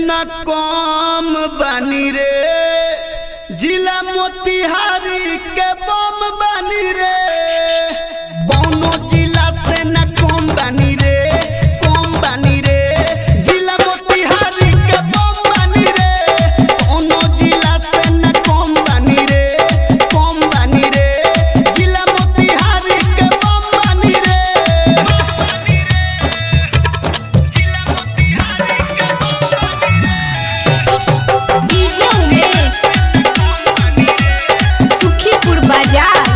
न कम बानी रे, जिला मोतिहारी के बम बानी रे। बौनो जिला से न कम बानी रे, कम बानी रे, जिला मोतिहारी के बम बानी रे। बौनो जिला से न कम बानी रे, कम बानी रे, जिला मोतिहारी के बम बानी रे। डीजे उमेश सुखीपुर बाजार।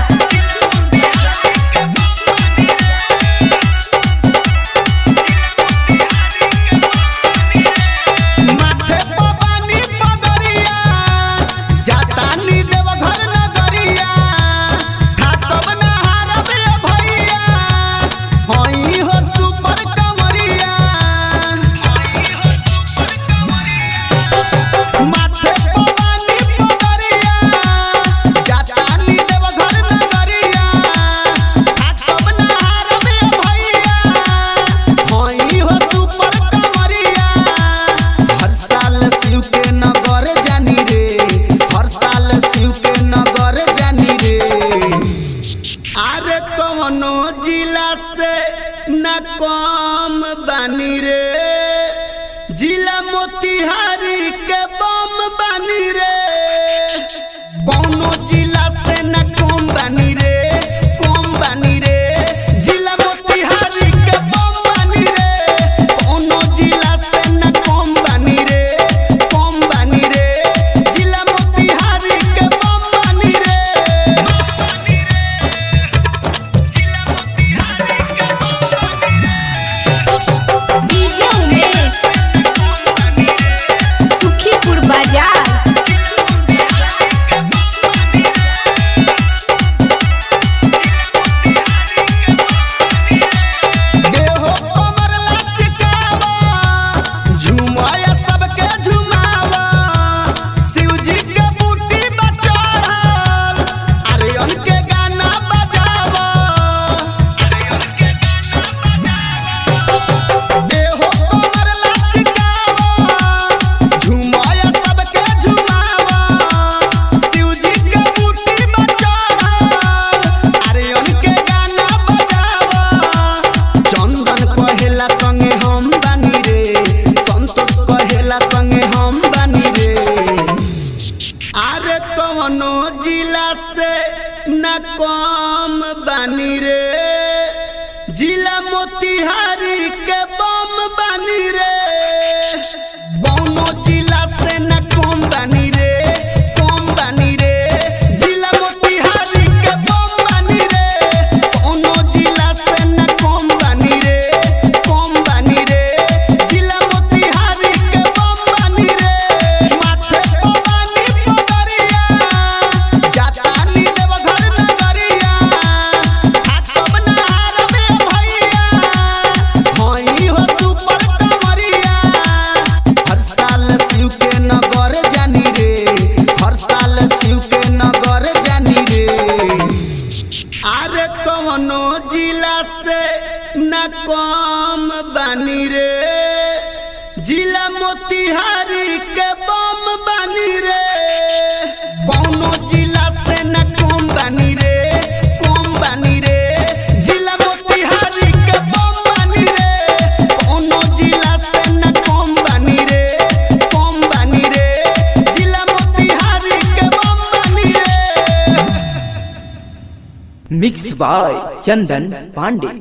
अरे कौनो जिला से न कम बानी रे, जिला मोतिहारी के बम बानी रे। कौनो जिला से न कम बानी रे, कम बानी रे, जिला मोतिहारी के बम बानी रे। कौनो जिला से न कम बानी रे, कम बानी रे, जिला मोतिहारी के बम बानी रे। डीजे उमेश सुखीपुर बाजार। अरे कौनो जिला से न कम बानी रे, जिला मोतिहारी के बम बानी रे। कौनो जिला से न कम बानी रे, कम बानी रे, जिला मोतिहारी के बम बानी रे। कौनो जिला से न कम बानी रे, कम बानी रे, जिला मोतिहारी के बम बानी रे। माथे अरे कौनो जिला से न कम बानी रे, जिला मोतिहारी के बम बानी रे। कौनो जिला से न कम बानी रे, कम बानी रे, जिला मोतिहारी के बम बानी रे। कौनो जिला से न कम बानी रे, कम बानी रे, जिला मोतिहारी के बम बानी रे। Mix by Chandan Pandey.